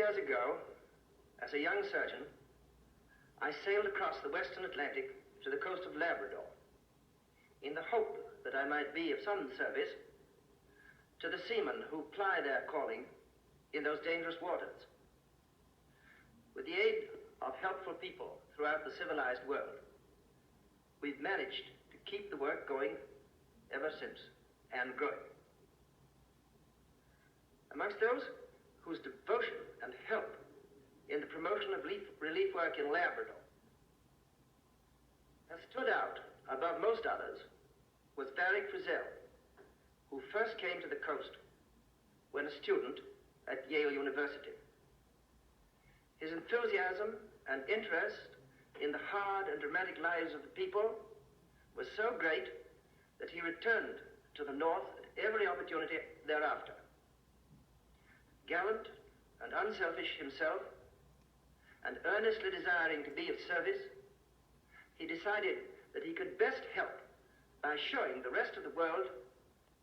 years ago, as a young surgeon, I sailed across the western Atlantic to the coast of Labrador in the hope that I might be of some service to the seamen who ply their calling in those dangerous waters. With the aid of helpful people throughout the civilized world, we've managed to keep the work going ever since, and growing. Amongst those whose devotion and help in the promotion of relief work in Labrador has stood out above most others was Viking, who first came to the coast when a student at Yale University. His enthusiasm and interest in the hard and dramatic lives of the people was so great that he returned to the North at every opportunity thereafter. Gallant and unselfish himself, and earnestly desiring to be of service, he decided that he could best help by showing the rest of the world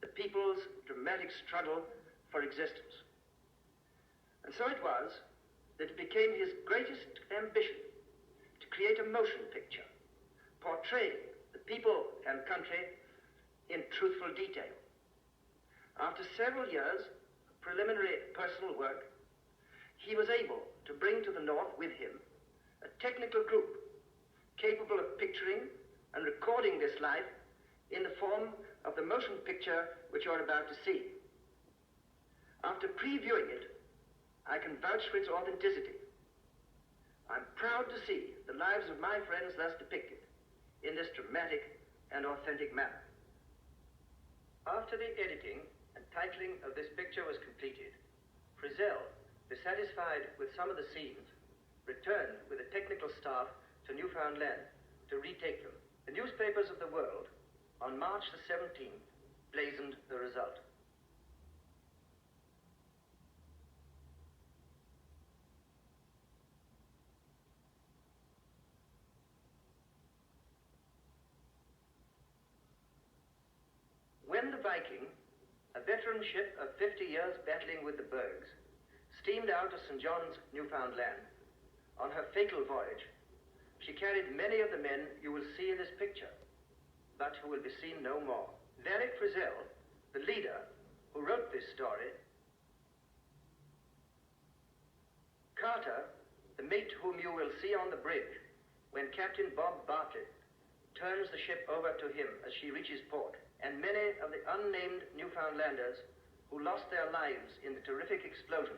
the people's dramatic struggle for existence. And so it was that it became his greatest ambition to create a motion picture portraying the people and country in truthful detail. After several years of preliminary personal work, he was able to bring to the North with him a technical group capable of picturing and recording this life in the form of the motion picture which you're about to see. After previewing it, I can vouch for its authenticity. I'm proud to see the lives of my friends thus depicted in this dramatic and authentic manner. After the editing and titling of this picture was completed, Frizzell, dissatisfied with some of the scenes, returned with a technical staff to Newfoundland to retake them. The newspapers of the world, on March the 17th, blazoned the result. When the Viking, a veteran ship of 50 years battling with the bergs, steamed out of St. John's, Newfoundland, on her fatal voyage, she carried many of the men you will see in this picture, but who will be seen no more. Viking Frizzell, the leader who wrote this story, Carter, the mate whom you will see on the bridge when Captain Bob Bartlett turns the ship over to him as she reaches port, and many of the unnamed Newfoundlanders who lost their lives in the terrific explosion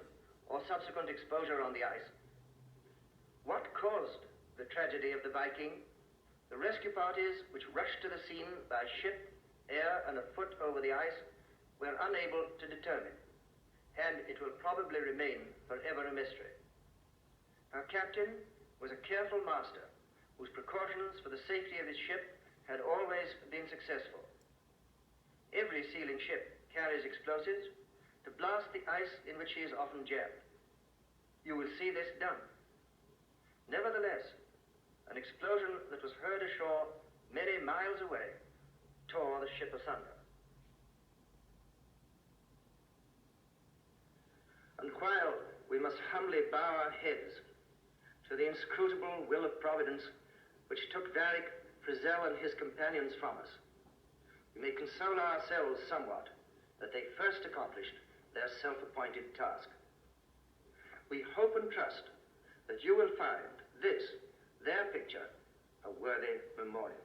or subsequent exposure on the ice. What caused the tragedy of the Viking? The rescue parties which rushed to the scene by ship, air, and afoot over the ice were unable to determine, and it will probably remain forever a mystery. Her captain was a careful master whose precautions for the safety of his ship had always been successful. Every sealing ship carries explosives to blast the ice in which she is often jammed. You will see this done. Nevertheless, an explosion that was heard ashore many miles away tore the ship asunder. And while we must humbly bow our heads to the inscrutable will of Providence which took Viking Frizzell and his companions from us, we may console ourselves somewhat that they first accomplished their self-appointed task. We hope and trust that you will find this, their picture, a worthy memorial.